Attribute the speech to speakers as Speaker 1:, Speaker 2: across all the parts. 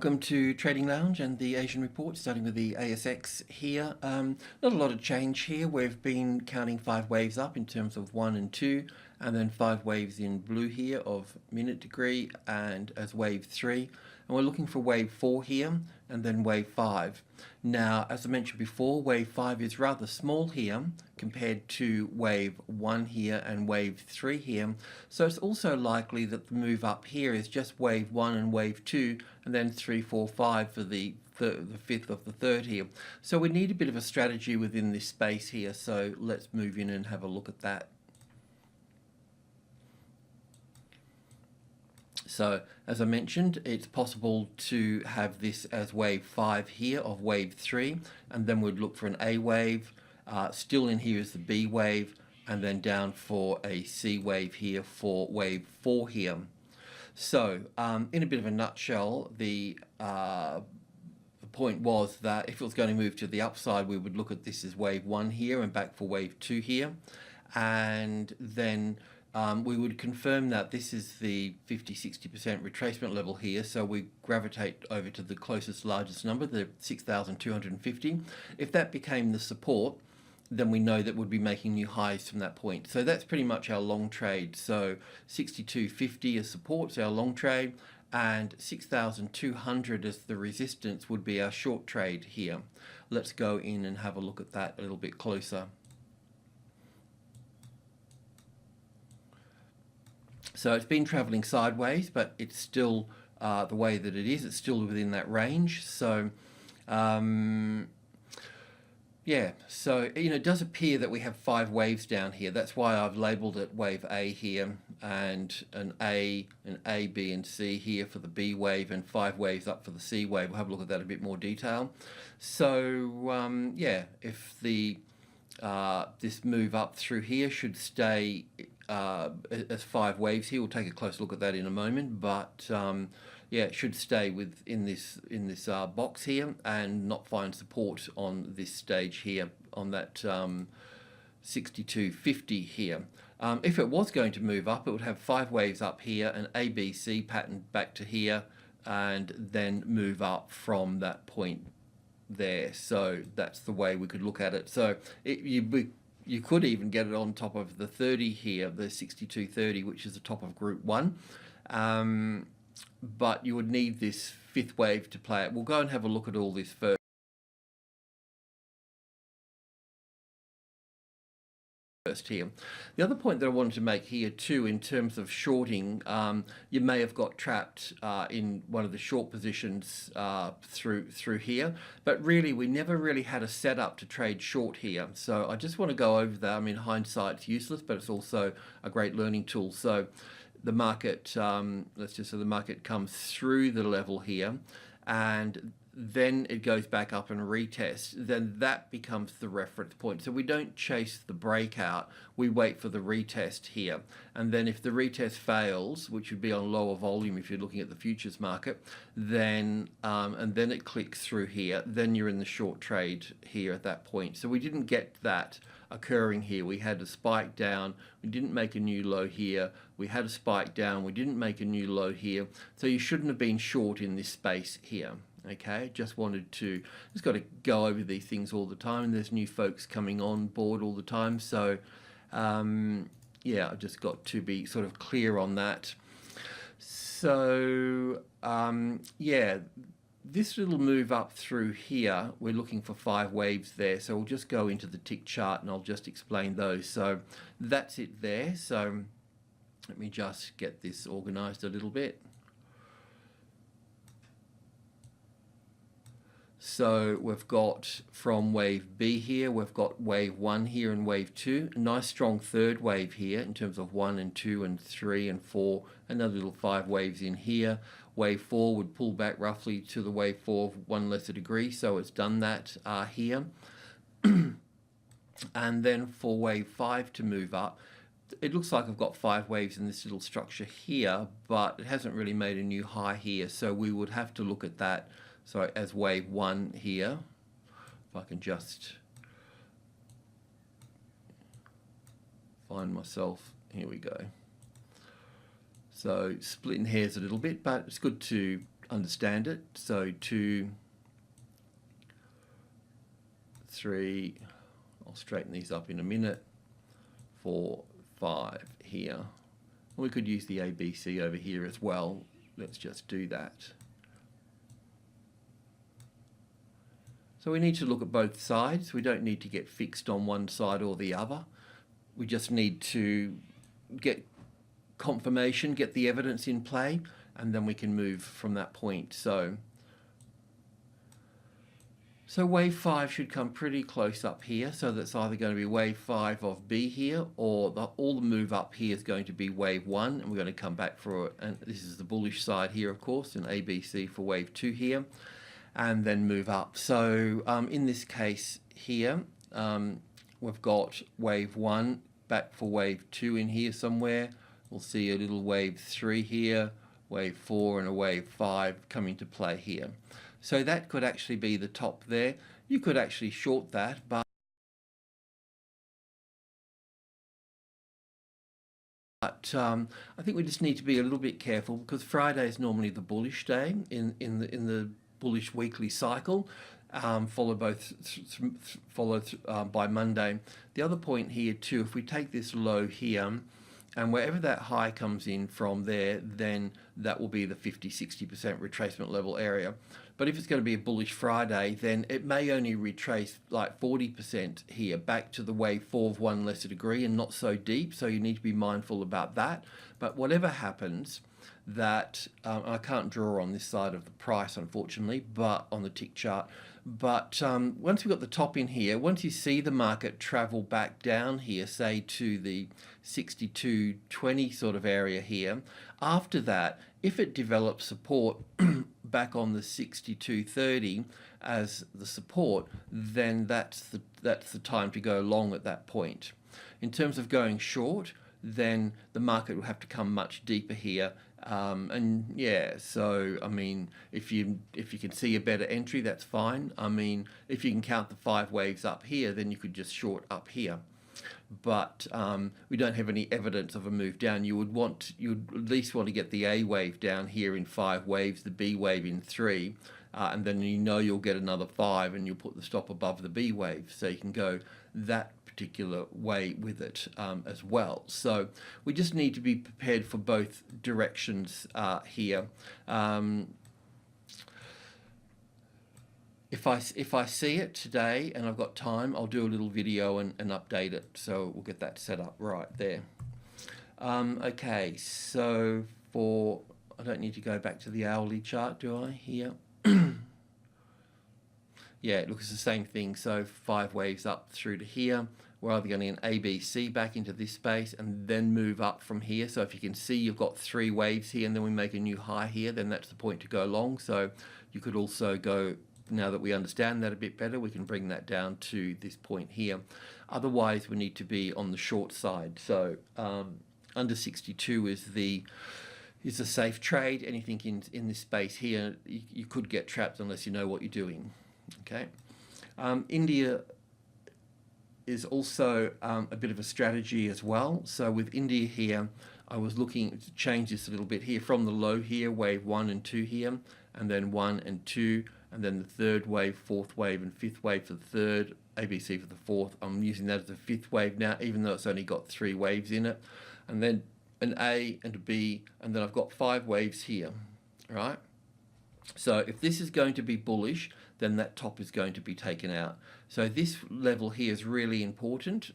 Speaker 1: Welcome to Trading Lounge and the Asian Report, starting with the ASX here. Not a lot of change here. We've been counting 5 waves up in terms of 1 and 2, and then 5 waves in blue here of minute degree and as wave 3. And we're looking for wave 4 here and then wave 5. Now, as I mentioned before, wave 5 is rather small here compared to wave 1 here and wave 3 here. So it's also likely that the move up here is just wave 1 and wave 2 and then 3, 4, 5 for the fifth of the third here. So we need a bit of a strategy within this space here. So let's move in and have a look at that. So as I mentioned, it's possible to have this as wave 5 here of wave 3, and then we'd look for an A wave. Still in here is the B wave, and then down for a C wave here for wave 4 here. So in a bit of a nutshell, the point was that if it was going to move to the upside, we would look at this as wave 1 here and back for wave 2 here, and then we would confirm that this is the 50-60% retracement level here, so we gravitate over to the closest largest number, the 6,250. If that became the support, then we know that we'd be making new highs from that point. So that's pretty much our long trade. So 62.50 as support, so our long trade, and 6,200 as the resistance would be our short trade here. Let's go in and have a look at that a little bit closer. So it's been traveling sideways, but it's still the way that it is. It's still within that range. So, yeah, so, it does appear that we have 5 waves down here. That's why I've labeled it wave A here, and an A, B, and C here for the B wave, and 5 waves up for the C wave. We'll have a look at that in a bit more detail. So, yeah, if the this move up through here should stay as 5 waves here. We'll take a close look at that in a moment, but yeah, it should stay in this box here and not find support on this stage here on that 62.50 here. If it was going to move up, it would have 5 waves up here, an ABC pattern back to here, and then move up from that point there. So that's the way we could look at it. So you could even get it on top of the 30 here, the 62.30, which is the top of group 1. But you would need this 5th wave to play it. We'll go and have a look at all this first here. The other point that I wanted to make here too, in terms of shorting, you may have got trapped in one of the short positions through here, but really we never really had a setup to trade short here. So I just want to go over that. I mean, hindsight's useless, but it's also a great learning tool. So the market, let's just say the market comes through the level here, and then it goes back up and retests, then that becomes the reference point. So we don't chase the breakout, we wait for the retest here. And then if the retest fails, which would be on lower volume if you're looking at the futures market, then and then it clicks through here, then you're in the short trade here at that point. So we didn't get that occurring here. We had a spike down, we didn't make a new low here, we had a spike down, we didn't make a new low here. So you shouldn't have been short in this space here. Okay, just got to go over these things all the time, and there's new folks coming on board all the time. So, yeah, I've just got to be sort of clear on that. So, yeah, this little move up through here, we're looking for 5 waves there. So we'll just go into the tick chart and I'll just explain those. So that's it there. So let me just get this organized a little bit. So we've got from wave B here, we've got wave 1 here and wave 2. A nice strong 3rd wave here in terms of 1 and 2 and 3 and 4. Another little 5 waves in here. Wave 4 would pull back roughly to the wave 4 of 1 lesser degree. So it's done that here. And then for wave 5 to move up, it looks like I've got 5 waves in this little structure here, but it hasn't really made a new high here. So we would have to look at that. So as wave 1 here, if I can just find myself, here we go. So splitting hairs a little bit, but it's good to understand it. So 2, 3, I'll straighten these up in a minute, 4, 5 here. We could use the ABC over here as well. Let's just do that. So we need to look at both sides. We don't need to get fixed on one side or the other. We just need to get confirmation, get the evidence in play, and then we can move from that point. So wave 5 should come pretty close up here. So that's either going to be wave 5 of B here, or all the move up here is going to be wave 1. And we're going to come back for, and this is the bullish side here, of course, and ABC for wave 2 here, and then move up. So in this case here, we've got wave 1 back for wave 2 in here somewhere. We'll see a little wave 3 here, wave 4 and a wave 5 come into play here. So that could actually be the top there. You could actually short that, but I think we just need to be a little bit careful, because Friday is normally the bullish day in the bullish weekly cycle, followed by Monday. The other point here too, if we take this low here, and wherever that high comes in from there, then that will be the 50-60% retracement level area. But if it's going to be a bullish Friday, then it may only retrace like 40% here back to the wave 4 of 1 lesser degree, and not so deep. So you need to be mindful about that. But whatever happens, that I can't draw on this side of the price, unfortunately, but on the tick chart. But once we've got the top in here, once you see the market travel back down here, say to the 62.20 sort of area here, after that, if it develops support back on the 62.30 as the support, then that's the time to go long at that point. In terms of going short, then the market will have to come much deeper here. And yeah, so I mean, if you can see a better entry, that's fine. I mean, if you can count the 5 waves up here, then you could just short up here. But we don't have any evidence of a move down. You'd at least want to get the A wave down here in 5 waves, the B wave in 3, and then you'll get another 5, and you'll put the stop above the B wave, so you can go that particular way with it as well. So we just need to be prepared for both directions here. If I see it today and I've got time, I'll do a little video and update it. So we'll get that set up right there. Okay, so I don't need to go back to the hourly chart, do I, here? Yeah, it looks the same thing. So 5 waves up through to here. We're either going to get an ABC back into this space and then move up from here. So if you can see, you've got 3 waves here, and then we make a new high here, then that's the point to go long. So you could also go, now that we understand that a bit better, we can bring that down to this point here. Otherwise, we need to be on the short side. So under 62 is a safe trade. Anything in this space here, you could get trapped unless you know what you're doing. Okay, India is also a bit of a strategy as well. So with India here, I was looking to change this a little bit here from the low here, wave 1 and 2 here, and then 1 and 2, and then the 3rd wave, 4th wave, and 5th wave for the 3rd, ABC for the 4th. I'm using that as the 5th wave now, even though it's only got 3 waves in it, and then an A and a B, and then I've got 5 waves here, right? So if this is going to be bullish, then that top is going to be taken out. So this level here is really important.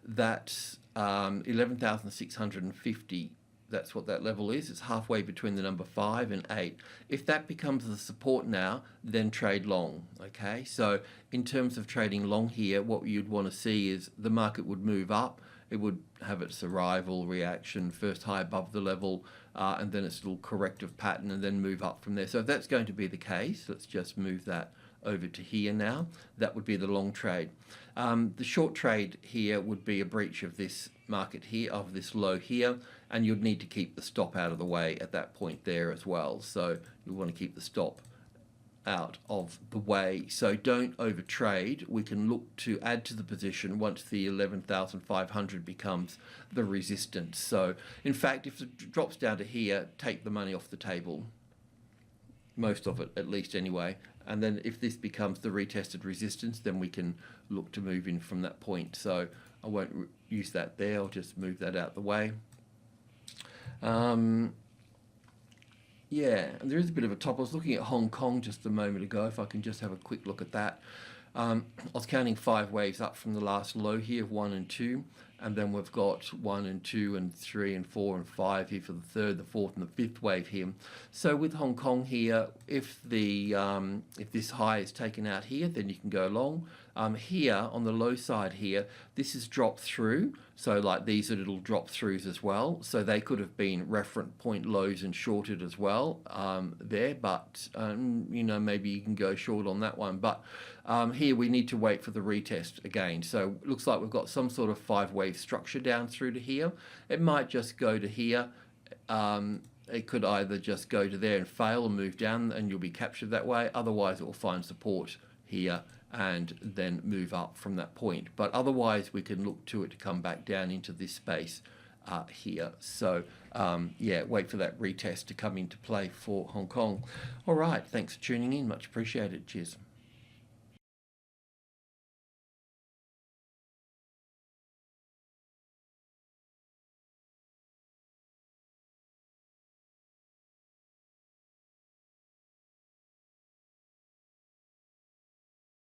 Speaker 1: That's 11,650. That's what that level is. It's halfway between the number 5 and 8. If that becomes the support now, then trade long. Okay, so in terms of trading long here, what you'd want to see is the market would move up. It would have its arrival reaction, first high above the level, and then its little corrective pattern, and then move up from there. So if that's going to be the case, let's just move that over to here now. That would be the long trade. The short trade here would be a breach of this market here, of this low here, and you'd need to keep the stop out of the way at that point there as well. So you want to keep the stop out of the way. So don't overtrade. We can look to add to the position once the 11,500 becomes the resistance. So in fact, if it drops down to here, take the money off the table. most of it at least anyway. And then if this becomes the retested resistance, then we can look to move in from that point. So I won't use that there, I'll just move that out the way. Yeah, and there is a bit of a top. I was looking at Hong Kong just a moment ago, if I can just have a quick look at that. I was counting 5 waves up from the last low here of 1 and 2, and then we've got 1 and 2 and 3 and 4 and 5 here for the third, the fourth, and the fifth wave here. So with Hong Kong here, if this high is taken out here, then you can go long. Here on the low side here, this is dropped through. So like these are little drop throughs as well. So they could have been reference point lows and shorted as well there. But, maybe you can go short on that one. But here we need to wait for the retest again. So it looks like we've got some sort of 5-wave structure down through to here. It might just go to here. It could either just go to there and fail and move down and you'll be captured that way. Otherwise it will find support here and then move up from that point. But otherwise we can look to it to come back down into this space here. So wait for that retest to come into play for Hong Kong. All right, thanks for tuning in. Much appreciated. Cheers.